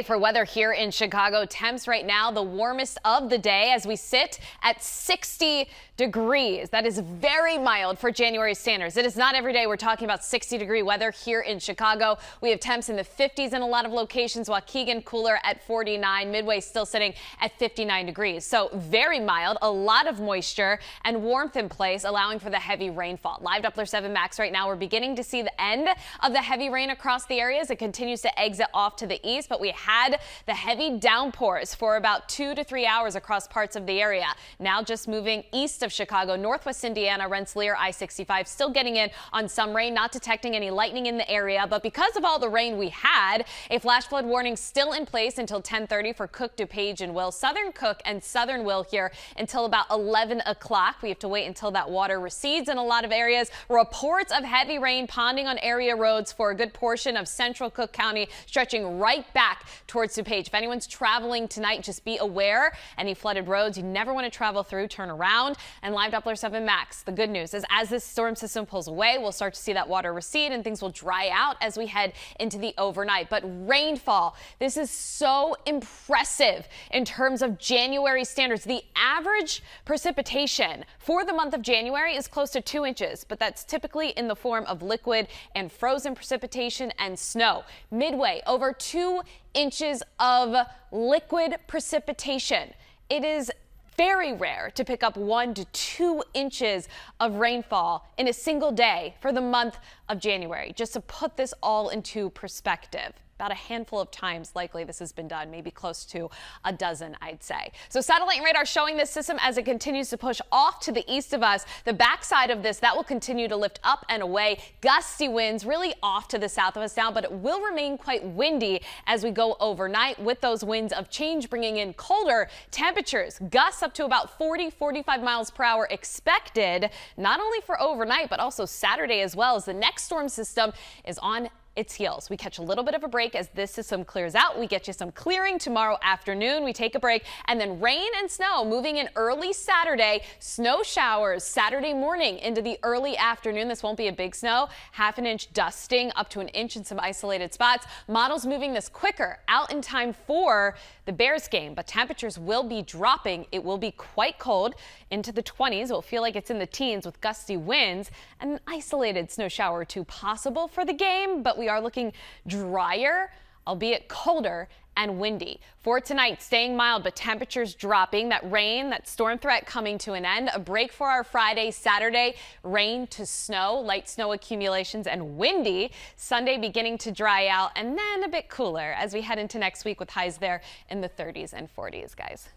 For weather here in Chicago, temps right now the warmest of the day as we sit at 60 degrees. That is very mild for January standards. It is not every day we're talking about 60-degree weather here in Chicago. We have temps in the 50s in a lot of locations. Waukegan cooler at 49. Midway still sitting at 59 degrees. So very mild, a lot of moisture and warmth in place, allowing for the heavy rainfall. Live Doppler 7 Max right now. We're beginning to see the end of the heavy rain across the areas. It continues to exit off to the east, but we had the heavy downpours for about 2 to 3 hours across parts of the area. Now just moving east of Chicago, northwest Indiana, Rensselaer, I-65, still getting in on some rain, not detecting any lightning in the area. But because of all the rain we had, a flash flood warning still in place until 10:30 for Cook, DuPage, and Will. Southern Cook and Southern Will here until about 11 o'clock. We have to wait until that water recedes in a lot of areas. Reports of heavy rain ponding on area roads for a good portion of central Cook County, stretching right back towards DuPage. If anyone's traveling tonight, just be aware. Any flooded roads you never want to travel through, turn around. And Live Doppler 7 Max, the good news is as this storm system pulls away, we'll start to see that water recede and things will dry out as we head into the overnight. But rainfall, this is so impressive in terms of January standards. The average precipitation for the month of January is close to 2 inches, but that's typically in the form of liquid and frozen precipitation and snow. Midway, over 2 inches of liquid precipitation. It is very rare to pick up 1 to 2 inches of rainfall in a single day for the month of January. Just to put this all into perspective. About a handful of times likely this has been done, maybe close to a dozen, I'd say. So satellite and radar showing this system as it continues to push off to the east of us. The backside of this, that will continue to lift up and away. Gusty winds really off to the south of us now, but it will remain quite windy as we go overnight with those winds of change bringing in colder temperatures. Gusts up to about 40-45 miles per hour expected, not only for overnight, but also Saturday as well, as the next storm system is on its heels. We catch a little bit of a break as this system clears out. We get you some clearing tomorrow afternoon. We take a break, and then rain and snow moving in early Saturday. Snow showers Saturday morning into the early afternoon. This won't be a big snow. Half an inch dusting up to an inch in some isolated spots. Models moving this quicker out in time for the Bears game, but temperatures will be dropping. It will be quite cold into the 20s. It will feel like it's in the teens with gusty winds and an isolated snow shower or two possible for the game, but we are looking drier, albeit colder and windy. For tonight, staying mild, but temperatures dropping. That rain, that storm threat coming to an end. A break for our Friday, Saturday, rain to snow, light snow accumulations and windy. Sunday beginning to dry out and then a bit cooler as we head into next week with highs there in the 30s and 40s, guys.